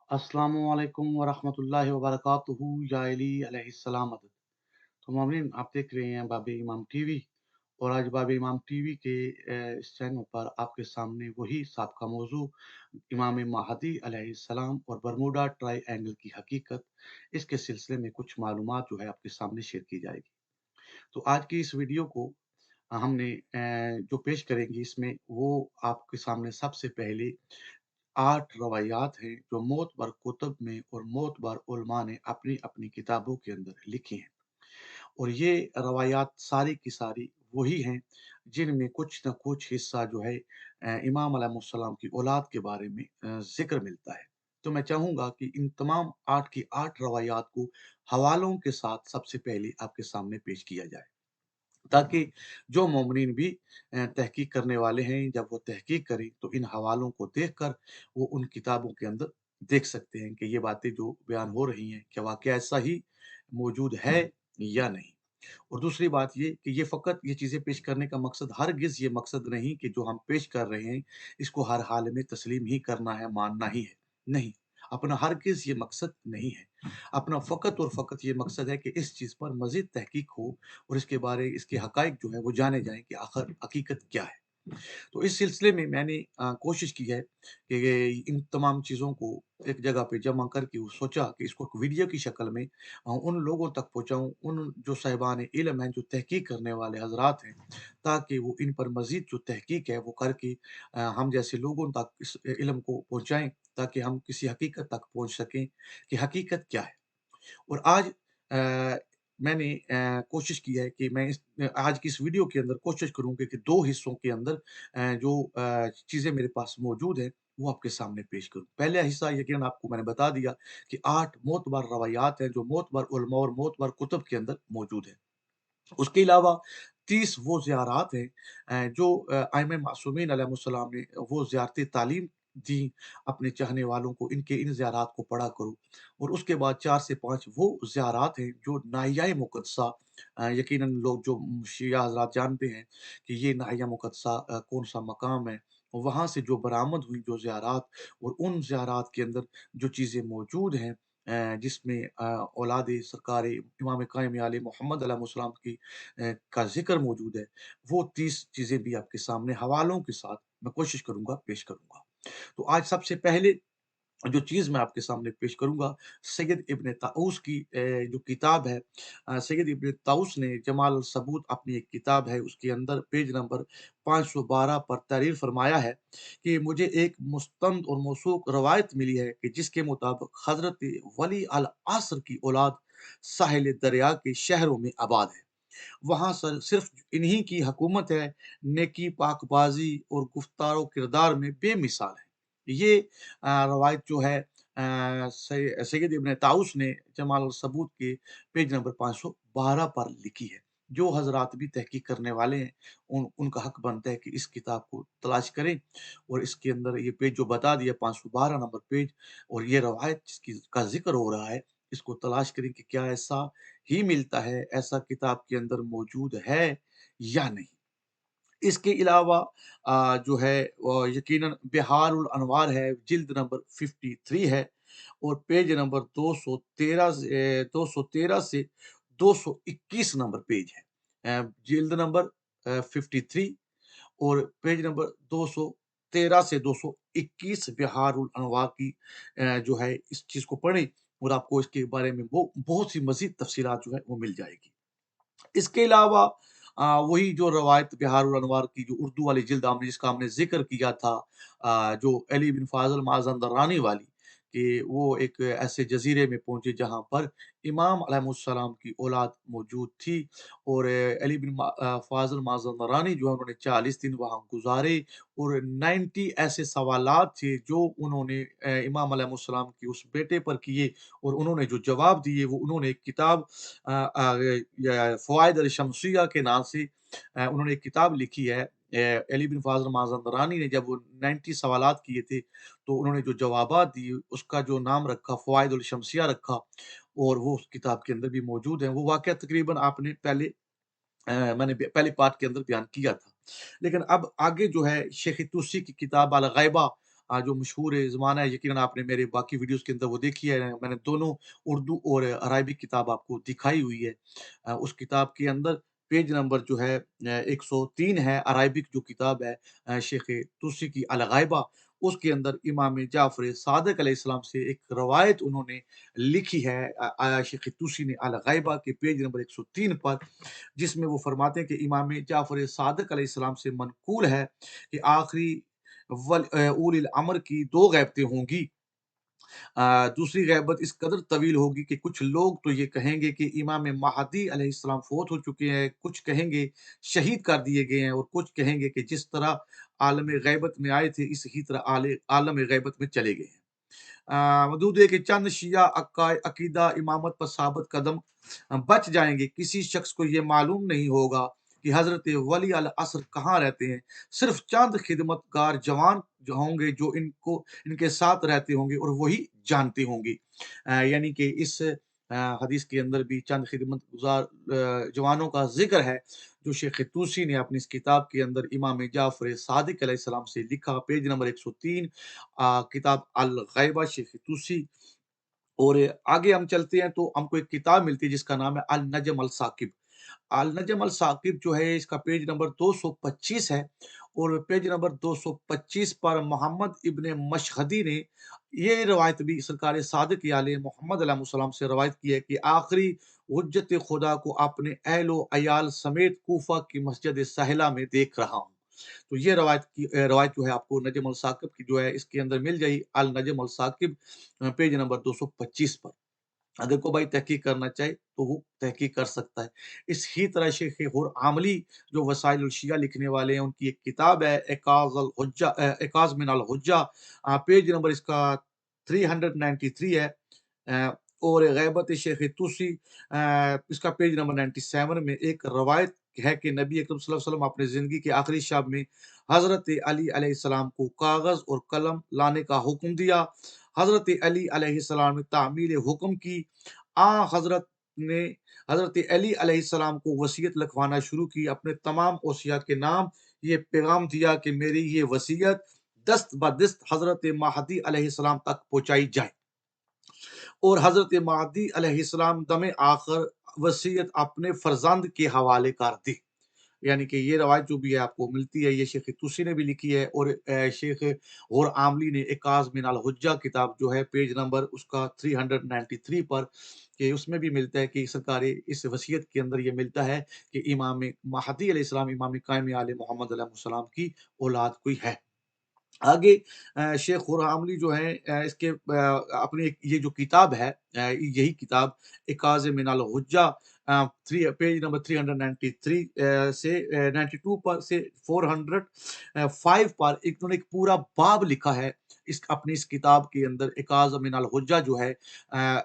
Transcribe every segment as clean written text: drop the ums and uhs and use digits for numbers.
अस्सलामु अलैकुम वरहमतुल्लाहि वबरकातुहू या अली अलैहिस्सलाम मदद। तो मोमिन आप देख रहे हैं बाब इमाम टीवी। और आज बाब इमाम टीवी के इस चैनल पर आपके सामने वही साबका मौजू इमाम महदी अलैहिस्सलाम और बरमूडा ट्राई एंगल की हकीकत, इसके सिलसिले में कुछ मालूमात जो है आपके सामने शेयर की जाएगी। तो आज की इस वीडियो को हमने जो पेश करेंगे इसमें वो आपके सामने सबसे पहले 8 रवायात हैं जो मोतबर कुतुब में और मोतबर उलमा ने अपनी-अपनी किताबों के अंदर लिखी हैं। और ये रवायात सारी की सारी वही हैं जिनमें कुछ न कुछ हिस्सा जो है इमाम अलैहिस्सलाम की औलाद के बारे में ज़िक्र मिलता है। तो मैं चाहूँगा कि इन तमाम 8 की 8 रवायात को हवालों के साथ सबसे पहले आपके सामने पेश किया जाए। ताकि जो मोमिनीन भी तहकीक करने वाले हैं, जब वो तहकीक करें तो इन हवालों को देखकर वो उन किताबों के अंदर देख सकते हैं कि ये बातें जो बयान हो रही हैं, क्या वाक़या ऐसा ही मौजूद है या नहीं। और दूसरी बात ये कि ये फ़क़त ये चीज़ें पेश करने का मकसद हरगिज़ ये मकसद नहीं कि जो हम पेश कर रहे हैं, इसको हर हाल में तस्लीम ही करना है, मानना ही है। नहीं, अपना हरगिज़ ये मकसद नहीं है। अपना फ़क़त और फ़क़त ये मकसद है कि इस चीज़ पर मज़ीद तहकीक हो और इसके हक़ाइक़ जो है वो जाने जाएँ कि आख़िर हकीकत क्या है। तो इस सिलसिले में मैंने कोशिश की है कि ये इन तमाम चीज़ों को एक जगह पे जमा करके वो सोचा कि इसको एक वीडियो की शक्ल में उन लोगों तक पहुँचाऊँ, उन जो साहिबान इल्म हैं, जो तहकीक करने वाले हज़रात हैं, ताकि वो इन पर मज़ीद जो तहकीक है वो करके हम जैसे लोगों तक इस इल्म को पहुँचाएँ, ताकि हम किसी हकीकत तक पहुँच सकें कि हकीकत क्या है। और आज मैंने कोशिश की है कि मैं आज की इस वीडियो के अंदर कोशिश करूँगा कि 2 हिस्सों के अंदर जो चीज़ें मेरे पास मौजूद हैं, वो आपके सामने पेश करूँ। पहला हिस्सा यकीनन आपको मैंने बता दिया कि 8 मोतबर रवायात हैं, जो मोतबर उलमा और मोतबर कुतुब के अंदर मौजूद हैं। उसके अलावा 30 वो ज़ियारात हैं जो अइम्मा मासूमीन अलैहिस्सलाम ने वो ज़ियारती तालीम दी अपने चाहने वालों को, इनके इन ज़ियारात को पढ़ा करो। और उसके बाद 4 से 5 वो ज़ियारात हैं जो नाहियाए मुक़द्दसा, यकीनन लोग जो शिया हज़रात जानते हैं कि ये नाहिया मुक़द्दसा कौन-सा मकाम है। वहाँ से जो बरामद हुई जो ज़ियारात और उन ज़ियारात के अंदर जो चीज़ें मौजूद हैं जिसमें औलाद सरकार इमाम कायम आले मोहम्मद अलैहिस्सलाम की का ज़िक्र मौजूद है, वो 30 चीज़ें भी आपके सामने हवालों के साथ मैं कोशिश करूँगा पेश करूँगा। तो आज सबसे पहले जो चीज़ मैं आपके सामने पेश करूँगा, सैयद इब्न ताऊस की जो किताब है, सैयद इब्न ताऊस ने जमाल अल सबूत अपनी एक किताब है, उसके अंदर पेज नंबर 512 पर तहरीर फरमाया है कि मुझे एक मुस्तंद और मौसूक रवायत मिली है कि जिसके मुताबिक हज़रत वली अल असर की औलाद साहिल दरिया के शहरों में आबाद है। वहाँ सर सिर्फ़ इन्हीं की हुकूमत है, नेकी, पाकबाज़ी और गुफ्तार किरदार में बेमिसाल है। ये रवायत जो है सैयद इब्न ताऊस ने जमाल सबूत के पेज नंबर 512 पर लिखी है। जो हज़रात भी तहकीक करने वाले हैं, उनका हक बनता है कि इस किताब को तलाश करें और इसके अंदर ये पेज जो बता दिया 512 नंबर पेज, और ये रवायत जिसकी का ज़िक्र हो रहा है, इसको तलाश करें कि क्या ऐसा ही मिलता है, ऐसा किताब के अंदर मौजूद है या नहीं। इसके अलावा जो है यकीनन बिहारुल अनवार है, जिल्द नंबर 53 है और पेज नंबर 213 से 221 नंबर पेज है। जिल्द नंबर 53 और पेज नंबर 213 से 221 बिहारुल अनवार की जो है इस चीज़ को पढ़ें और आपको इसके बारे में वो बहुत सी मज़ीद तफ़सीलात जो है वो मिल जाएगी। इसके अलावा वही जो रवायत बिहारुल अनवार की जो उर्दू वाली जिल्द हमने जिसका हमने ज़िक्र किया था, जो अली बिन फ़ाज़ल माज़ंदरानी वाली, कि वो एक ऐसे जज़ीरे में पहुँचे जहाँ पर इमाम अलैहिस्सलाम की औलाद मौजूद थी और अली बिन फ़ाज़ल माज़ंदरानी जो है उन्होंने 40 दिन वहाँ गुज़ारे और 90 ऐसे सवालात थे जो उन्होंने इमाम अलैहिस्सलाम के उस बेटे पर किए और उन्होंने जो जवाब दिए वो उन्होंने एक किताब या फ़वाइद अल-शम्सिया के नाम से उन्होंने एक किताब लिखी है। अली बिन फ़ाज़ल माज़ंदरानी ने जब वो 90 सवालात किए थे, तो उन्होंने जो जवाबात दिए, उसका जो नाम रखा फ़वाइद अल-शम्सिया रखा और वो उस किताब के अंदर भी मौजूद है। वो वाक़या तकरीबन आपने मैंने पहले पार्ट के अंदर बयान किया था। लेकिन अब आगे जो है शेख तुसी की किताब अल-गैबा, जो मशहूर ज़माना है, यकीनन आपने मेरे बाकी वीडियोज़ के अंदर वो देखी है। मैंने दोनों उर्दू और अरबी किताब आपको दिखाई हुई है। उस किताब के अंदर पेज नंबर जो है 103 है, अराबिक जो किताब है शेख तुसी की अल-गाइबा, उसके अंदर इमाम जाफ़र सादिक अलैहिस्सलाम से एक रवायत उन्होंने लिखी है शेख तुसी ने अल-गाइबा के पेज नंबर 103 पर, जिसमें वो फरमाते हैं कि इमाम जाफ़र सादिक अलैहिस्सलाम से मनक़ूल है कि आखिरी उलिल अम्र की 2 ग़ैबतें होंगी। दूसरी ग़ैबत इस कदर तवील होगी कि कुछ लोग तो ये कहेंगे कि इमाम महदी अलैहिस्सलाम फ़ौत हो चुके हैं, कुछ कहेंगे शहीद कर दिए गए हैं और कुछ कहेंगे कि जिस तरह आलम ग़ैबत में आए थे, इसी तरह आलम ग़ैबत में चले गए हैं। मौजूद है कि चंद शिया अकीदा इमामत पर साबित कदम बच जाएँगे। किसी शख्स को ये मालूम नहीं होगा कि हज़रत वली अल असर कहाँ रहते हैं। सिर्फ़ चंद खिदमतगार जवान जो होंगे जो इनके साथ रहते होंगे और वही जानते होंगे। यानी कि इस हदीस के अंदर भी चंद खिदमतगुज़ार जवानों का ज़िक्र है, जो शेख तूसी ने अपनी इस किताब के अंदर इमाम जाफ़र सादिक अलैहिस्सलाम से लिखा, पेज नंबर 103 किताब अल-ग़ैबा शेख तूसी। और आगे हम चलते हैं तो हमको एक किताब मिलती है जिसका नाम है अल-नजम अल-साकिब। अल-नजम अल-साकिब जो है इसका पेज नंबर 225 है और पेज नंबर 225 पर मोहम्मद इब्न मशहदी ने ये रवायत भी सरकार सादिक आले मोहम्मद अलैहिस्सलाम से रवायत की है कि आखिरी हुज्जत खुदा को अपने अहलो अयाल समेत कूफा की मस्जिद सहला में देख रहा हूँ। तो ये रवायत जो है आपको नजम अल-साकिब की जो है इसके अंदर मिल जाएगी, अल-नजम अल-साकिब पेज नंबर 225 पर। अगर कोई भाई तहकीक करना चाहे तो वो तहकीक कर सकता है। इसी तरह शेख आमली जो वसाइल शिया लिखने वाले हैं, उनकी एक किताब है इकाज़ मिन अल हुज्जा, पेज नंबर इसका 393 है। और गैबत शेख तुसी इसका पेज नंबर 97 में एक रवायत है कि नबी अकरम सल्लल्लाहु अलैहि वसल्लम अपनी ज़िंदगी के आखिरी शब में हज़रत अली अलैहिस्सलाम को कागज़ और कलम लाने का हुक्म दिया। हज़रत अली अलैहिस्सलाम ने तामील हुक्म की। हज़रत ने हज़रत अली अलैहिस्सलाम को वसीयत लिखवाना शुरू की। अपने तमाम औसिया के नाम ये पैगाम दिया कि मेरी ये वसीयत दस्त ब दस्त हज़रत महदी अलैहिस्सलाम तक पहुँचाई जाए और हज़रत महदी अलैहिस्सलाम दमे आखिर वसीयत अपने फ़र्जंद के हवाले कर दी। यानी कि ये रवायत जो भी है आपको मिलती है, ये शेख तुसी ने भी लिखी है और शेख और आमली ने इकाज़ मिन अल हुज्जा किताब जो है पेज नंबर उसका 393 पर, कि उसमें भी मिलता है कि सरकार इस वसीयत के अंदर ये मिलता है कि इमाम महदी अलैहिस्सलाम इमाम कायम आले मोहम्मद अलैहिस्सलाम की औलाद कोई है। आगे शेख खुरामली जो है इसके अपनी ये जो किताब है यही किताब इकाज़ मिनल हुज्जा 3 पेज नंबर 393 से 92 पर से 405 पर इन्होंने एक पूरा बाब लिखा है इस अपनी इस किताब के अंदर इकाज़ मिनल हुज्जा जो है अ,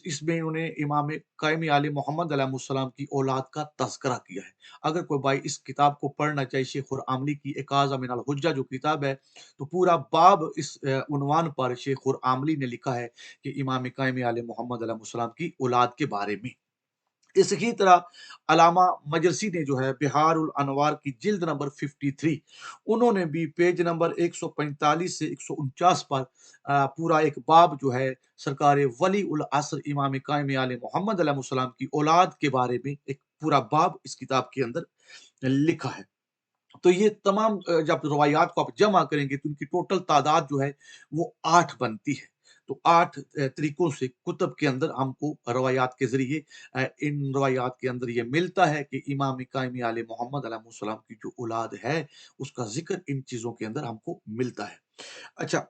इसमें उन्होंने इमाम कायम आले मोहम्मद अलैहिस्सलाम की औलाद का तज़किरा किया है। अगर कोई भाई इस किताब को पढ़ना चाहे शेख और आमली की इकाज़ मिनल हुज्जा जो किताब है, तो पूरा बाब इस उन्वान पर शेख और आमली ने लिखा है कि इमाम कायम आले मोहम्मद अलैहिस्सलाम की औलाद के बारे में। इसी तरह अलामा मजरसी ने जो है बिहारुल अनवार की जिल्द नंबर 53 उन्होंने भी पेज नंबर 145 से 149 पर पूरा एक बाब जो है सरकार वली उल असर इमाम कायम आले मोहम्मद अलैहिस्सलाम की औलाद के बारे में एक पूरा बाब इस किताब के अंदर लिखा है। तो ये तमाम जब रवायात को आप जमा करेंगे तो उनकी टोटल तादाद जो है वो 8 बनती है। तो 8 तरीकों से कुतुब के अंदर हमको रवायात के ज़रिए इन रवायात के अंदर ये मिलता है कि इमाम कायम आले मोहम्मद अलैहिस्सलाम की जो औलाद है, उसका ज़िक्र इन चीज़ों के अंदर हमको मिलता है। अच्छा,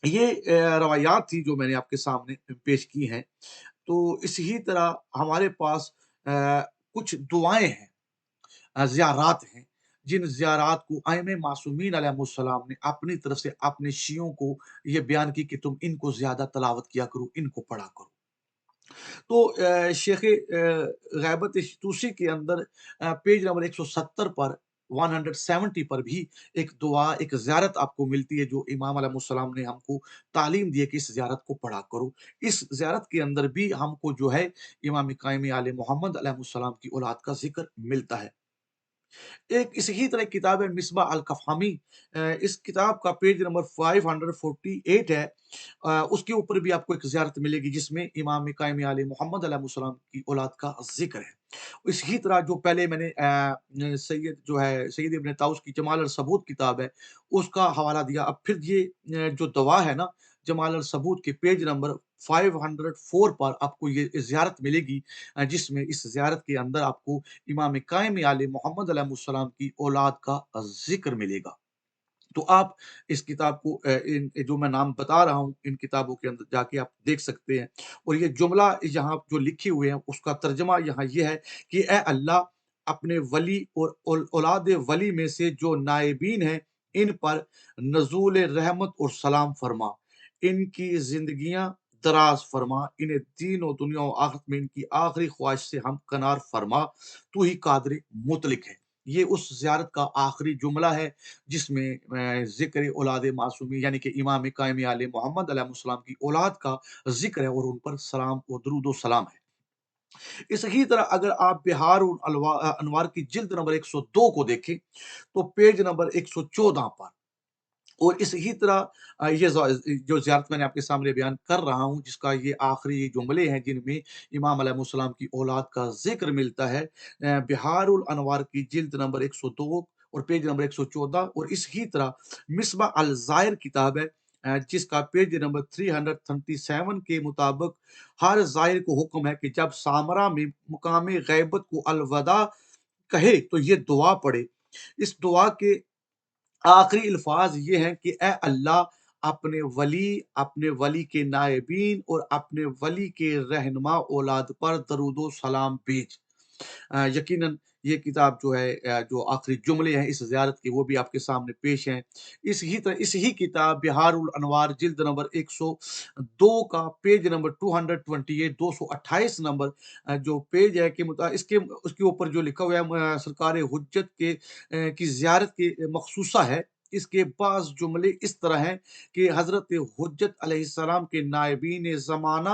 ये रवायात थी जो मैंने आपके सामने पेश की हैं। तो इसी तरह हमारे पास कुछ दुआएँ हैं, ज़ियारात हैं, जिन ज़ियारात को आइम्मा मासूमीन अलैहिमुस्सलाम ने अपनी तरफ से अपने शियों को ये बयान की कि तुम इनको ज़्यादा तिलावत किया करो, इनको पढ़ा करो। तो शेख ग़ैबत तूसी के अंदर पेज नंबर 170 पर 170 पर भी एक दुआ, एक ज़ियारत आपको मिलती है जो इमाम अलैहिस्सलाम ने हमको तालीम दी है कि इस ज़ियारत को पढ़ा करो। इस ज़ियारत के अंदर भी हमको जो है इमाम कायम आले मोहम्मद अलैहिस्सलाम की औलाद का ज़िक्र मिलता है। ایک اسی طرح किताब है मिसबा अल-कफ़ामी। इस किताब का पेज नंबर 548 है। उसके ऊपर भी आपको एक ज़ियारत मिलेगी जिसमें इमाम कायम आले मोहम्मद अलैहिस्सलाम की औलाद का ज़िक्र है। इसी तरह जो पहले मैंने सैयद जो है सैयद इब्न ताऊस की जमाल अल-सबूत किताब है, उसका हवाला दिया। अब फिर ये जो दवा है ना, जमाल अल-सबूत के पेज नंबर 504 पर आपको ये ज़ियारत मिलेगी, जिसमें इस ज़ियारत के अंदर आपको इमाम कायम आले मोहम्मद अलैहिस्सलाम की औलाद का ज़िक्र मिलेगा। तो आप इस किताब को इन जो मैं नाम बता रहा हूँ, इन किताबों के अंदर जाके आप देख सकते हैं। और ये जुमला यहाँ जो लिखे हुए हैं, उसका तर्जुमा यहाँ ये है कि ए अल्लाह, अपने वली और औलाद वली में से जो नाइबीन हैं, इन पर नज़ूल रहमत और सलाम फरमा। इनकी ज़िंदगियाँ दराज़ फरमा। इन्हें दीन और दुनिया और आखिरत में इनकी आखिरी ख्वाहिश से हमकनार फरमा। तू ही कादिर मुतलिक है। ये उस ज़ियारत का आखिरी जुमला है, जिसमें ज़िक्र औलाद मासूमी यानी कि इमाम कायम आले मोहम्मद अलैहिस्सलाम की औलाद का ज़िक्र है और उन पर सलाम और दुरूद व सलाम है। इसी तरह अगर आप बिहार उल अनवार की जिल्द नंबर 102 को देखें, तो पेज नंबर 114 पर और इसी तरह ये जो ज़ियारत मैंने आपके सामने बयान कर रहा हूँ, जिसका ये आखिरी जुमले हैं जिनमें इमाम अलैहिस्सलाम की औलाद का ज़िक्र मिलता है। बिहारुल अनवार की जिल्द नंबर 102 और पेज नंबर 114 और इसी तरह मिसबा अल ज़ाहिर किताब है, जिसका पेज नंबर 337 के मुताबिक हर ज़ाहिर को हुक्म है कि जब सामरा में मुकाम गैबत को अलविदा कहे तो ये दुआ पढ़े। इस दुआ के आखिरी अल्फाज ये हैं कि ए अल्लाह, अपने वली के नायबीन और अपने वली के रहनुमा औलाद पर दरूद व सलाम भेज। यकीनन ये किताब जो है, जो आखिरी जुमले हैं इस ज़ियारत के, वो भी आपके सामने पेश हैं। इसी किताब बिहारुल अनवार जिल्द नंबर 102 का पेज नंबर 228 228 नंबर जो पेज है के इसके उसके ऊपर जो लिखा हुआ है सरकार हुज्जत की ज़ियारत के मखसूसा है। इसके बाज़ जुमले इस तरह हैं कि हज़रत हुज्जत अलैहिस्सलाम के नायबीन ज़माना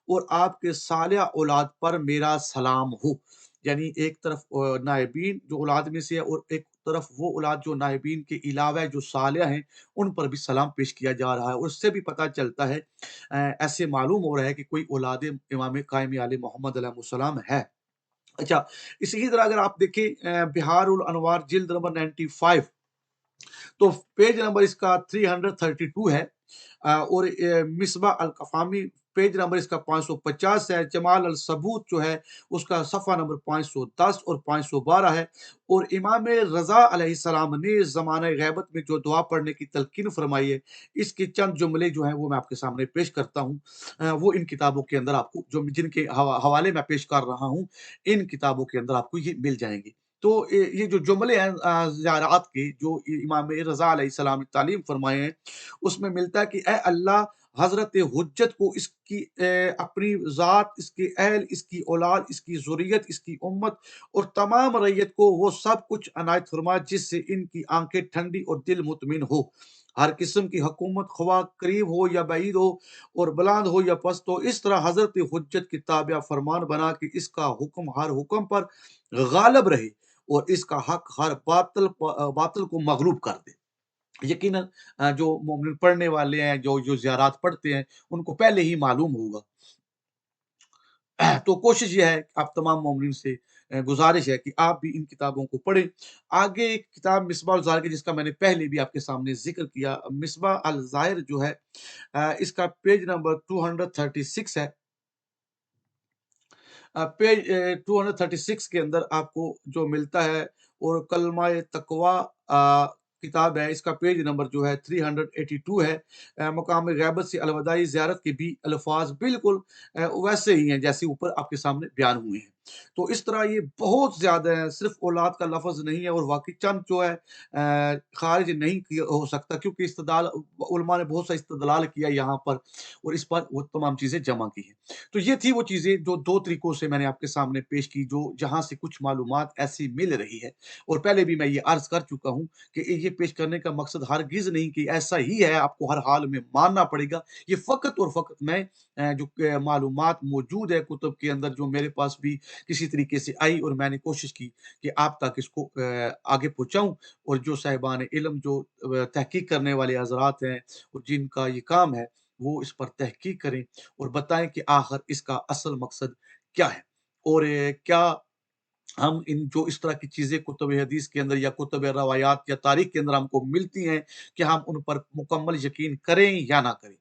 और आपके सालिह औलाद पर मेरा सलाम हो। यानी एक तरफ नायबीन जो औलाद में से है और एक तरफ वो औलाद जो नायबीन के अलावा जो सालिह हैं, उन पर भी सलाम पेश किया जा रहा है। और इससे भी पता चलता है, ऐसे मालूम हो रहा है कि कोई औलाद इमाम कायम आले मोहम्मद अलैहिस्सलाम है। अच्छा, इसी तरह अगर आप देखें बिहारुल अनवार जिल्द नंबर 95, तो पेज नंबर इसका 332 है। और मिसबा अल कफामी पेज नंबर इसका 550 है। जमाल अल सबूत जो है उसका सफ़ा नंबर 510 और 512 है। और इमाम रज़ा अलैहिस्सलाम ने ज़माने गैबत में जो दुआ पढ़ने की तलकीन फरमाई है, इसके चंद जुमले जो हैं वो मैं आपके सामने पेश करता हूँ। वो इन किताबों के अंदर आपको जो जिनके हवाले मैं पेश कर रहा हूँ, इन किताबों के अंदर आपको ये मिल जाएँगे। तो ये जो जुमले हैं ज़ियारात के जो इमाम रज़ा अलैहिस्सलाम ने तालीम फरमाए हैं, उसमें मिलता है कि ए अल्लाह, हज़रत हुज्जत को इसकी अपनी ज़ात, इसके अहल, इसकी औलाद, इसकी ज़ुर्रियत, इसकी उम्मत और तमाम रइयत को वो सब कुछ अनायत फरमा जिससे इनकी आँखें ठंडी और दिल मुतमिन हो। हर किस्म की हुकूमत ख्वाह करीब हो या बईद हो और बुलंद हो या पस्त हो, इस तरह हज़रत हुज्जत की ताबिया फरमान बना कि इसका हुक्म हर हुक्म पर गालिब रहे और इसका हक हर बातिल को मगलूब कर दे। यकीनन जो मोमिन पढ़ने वाले हैं, जो जो ज़ियारात पढ़ते हैं, उनको पहले ही मालूम होगा। तो कोशिश ये है कि आप तमाम मोमिन से गुज़ारिश है कि आप भी इन किताबों को पढ़ें। आगे एक किताब मिसबाह अल ज़ाहिर की, जिसका मैंने पहले भी आपके सामने ज़िक्र किया। मिसबाह अल ज़ाहिर जो है, इसका पेज नंबर 236 है। पेज 236 के अंदर आपको जो मिलता है और कलमा तकवा किताब है, इसका पेज नंबर जो है 382 है। मकाम गैबत से अलविदाई ज़ियारत के भी अल्फाज बिल्कुल वैसे ही हैं जैसे ऊपर आपके सामने बयान हुए हैं। तो इस तरह ये बहुत ज़्यादा है, सिर्फ़ औलाद का लफ़्ज़ नहीं है और वाक़ई चंद जो है ख़ारिज नहीं किया हो सकता, क्योंकि इस्तिदलाल उलमा ने बहुत सा इस्तिदलाल किया यहाँ पर और इस पर वो तमाम चीज़ें जमा की हैं। तो ये थी वो चीज़ें जो 2 तरीकों से मैंने आपके सामने पेश की, जो जहाँ से कुछ मालूमात ऐसी मिल रही है। और पहले भी मैं ये अर्ज़ कर चुका हूँ कि ये पेश करने का मकसद हरगिज़ नहीं कि ऐसा ही है, आपको हर हाल में मानना पड़ेगा। ये फ़क़त और फ़क़त मैं जो मालूमात मौजूद है कुतुब के अंदर, जो मेरे पास भी किसी तरीके से आई और मैंने कोशिश की कि आप तक इसको आगे पहुँचाऊँ और जो साहिबान इल्म जो तहकीक करने वाले हज़रात हैं और जिनका ये काम है, वो इस पर तहकीक करें और बताएँ कि आखिर इसका असल मकसद क्या है? और क्या हम इन जो इस तरह की चीज़ें कुतुब हदीस के अंदर या कुतुब रवायात या तारीख के अंदर हमको मिलती हैं कि हम उन पर मुकम्मल यकीन करें या ना करें।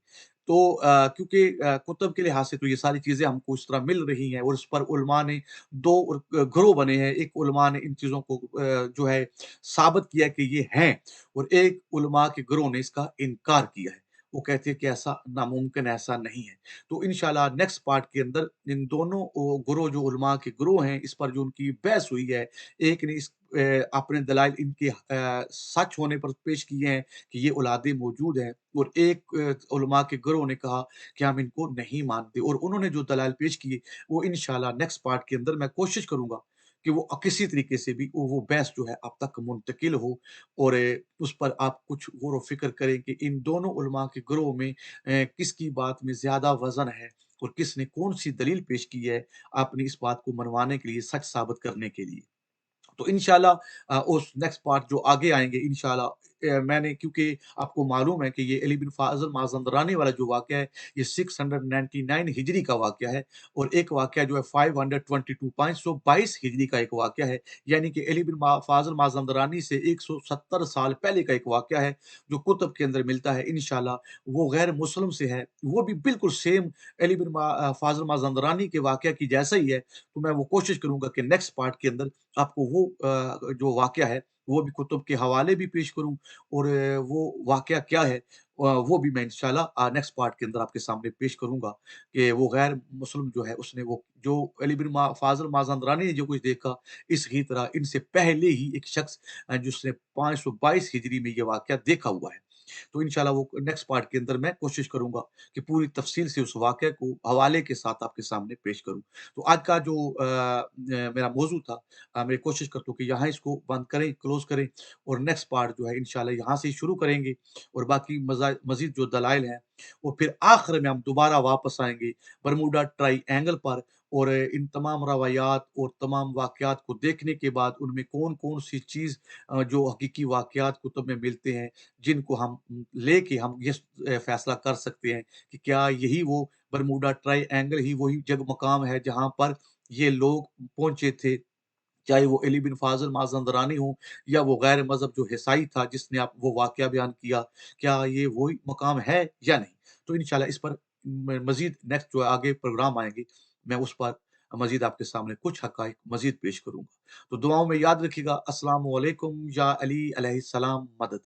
तो क्योंकि कुतुब के लिहाज से तो ये सारी चीज़ें हमको इस तरह मिल रही हैं और इस पर उलमा ने 2 ग्रोह बने हैं। एक उलमा ने इन चीज़ों को जो है साबित किया कि ये हैं और एक उलमा के ग्रोह ने इसका इनकार किया है। वो कहते हैं कि ऐसा नामुमकिन, ऐसा नहीं है। तो इंशाल्लाह नेक्स्ट पार्ट के अंदर इन दोनों गुरु जो उलमा के गुरु हैं, इस पर जो उनकी बहस हुई है, एक ने अपने दलाइल इनके सच होने पर पेश किए हैं कि ये औलादें मौजूद हैं और एक उलमा के गुरु ने कहा कि हम इनको नहीं मानते और उन्होंने जो दलाइल पेश किए, वो इंशाल्लाह नेक्स्ट पार्ट के अंदर मैं कोशिश करूँगा कि वो किसी तरीके से भी वो बहस जो है आप तक मुंतकिल हो और उस पर आप कुछ गौर व फ़िक्र करें कि इन दोनों उलमा के ग्रोह में किसकी बात में ज़्यादा वज़न है और किसने कौन-सी दलील पेश की है, आपने इस बात को मनवाने के लिए, सच साबित करने के लिए। तो इंशाल्लाह उस नेक्स्ट पार्ट जो आगे आएँगे इंशाल्लाह मैंने क्योंकि आपको मालूम है कि ये अली बिन फ़ाज़ल माज़ंदरानी वाला जो वाक़या है, ये 699 हिजरी का वाक़या है और एक वाक़या जो है 522 522 हिजरी का एक वाक़या है। यानी कि अली बिन फ़ाज़ल माज़ंदरानी से 170 साल पहले का एक वाक़या है, जो कुतुब के अंदर मिलता है इंशाल्लाह वो गैर मुस्लिम से है। वो भी बिल्कुल सेम अली बिन फ़ाज़ल माज़ंदरानी के वाक़या की जैसा ही है, तो मैं वो कोशिश करूँगा कि नेक्स्ट पार्ट के अंदर आपको वो जो वाक़या है, वो भी कुतुब के हवाले भी पेश करूँ और वो वाक़या क्या है वो भी मैं इंशाल्लाह नेक्स्ट पार्ट के अंदर आपके सामने पेश करूँगा कि वो गैर मुस्लिम जो है उसने वो जो अली बिन फ़ाज़ल माज़ंदरानी ने जो कुछ देखा, इसी तरह इनसे पहले ही एक शख़्स जिसने 522 हिजरी में ये वाक़या देखा हुआ है। तो इंशाल्लाह वो नेक्स्ट पार्ट के अंदर मैं कोशिश करूँगा कि पूरी तफ़सील से उस वाक़ये को हवाले के साथ आपके सामने पेश करूँ। तो आज का जो मेरा मौज़ू था मैं कोशिश करता हूँ कि यहाँ इसको बंद करें, क्लोज़ करें और नेक्स्ट पार्ट जो है इंशाल्लाह यहाँ से ही शुरू करेंगे और बाकी मज़ीद जो दलाइल हैं, वो फिर आखिर में हम दोबारा वापस आएँगे बरमूडा ट्रायंगल पर और इन तमाम रवायात और तमाम वाक़यात को देखने के बाद उनमें कौन-कौन सी चीज़ जो हकीकी वाक़यात कुतुब में मिलते हैं, जिनको हम लेके हम ये फैसला कर सकते हैं कि क्या यही वो बरमूडा ट्रायंगल ही वही जग मकाम है जहाँ पर ये लोग पहुँचे थे। चाहे वो अली बिन फ़ाज़ल माज़ंदरानी हो या वो गैर मज़हब जो ईसाई था जिसने आप वो वाक़या बयान किया, क्या ये वही मकाम है या नहीं? तो इंशाल्लाह इस पर मज़ीद नेक्स्ट जो आगे प्रोग्राम आएँगे, मैं उस पर मज़ीद आपके सामने कुछ हक़ाइक़ मज़ीद पेश करूँगा। तो दुआओं में याद रखिएगा। अस्सलामु अलैकुम या अली अलैहिस्सलाम मदद।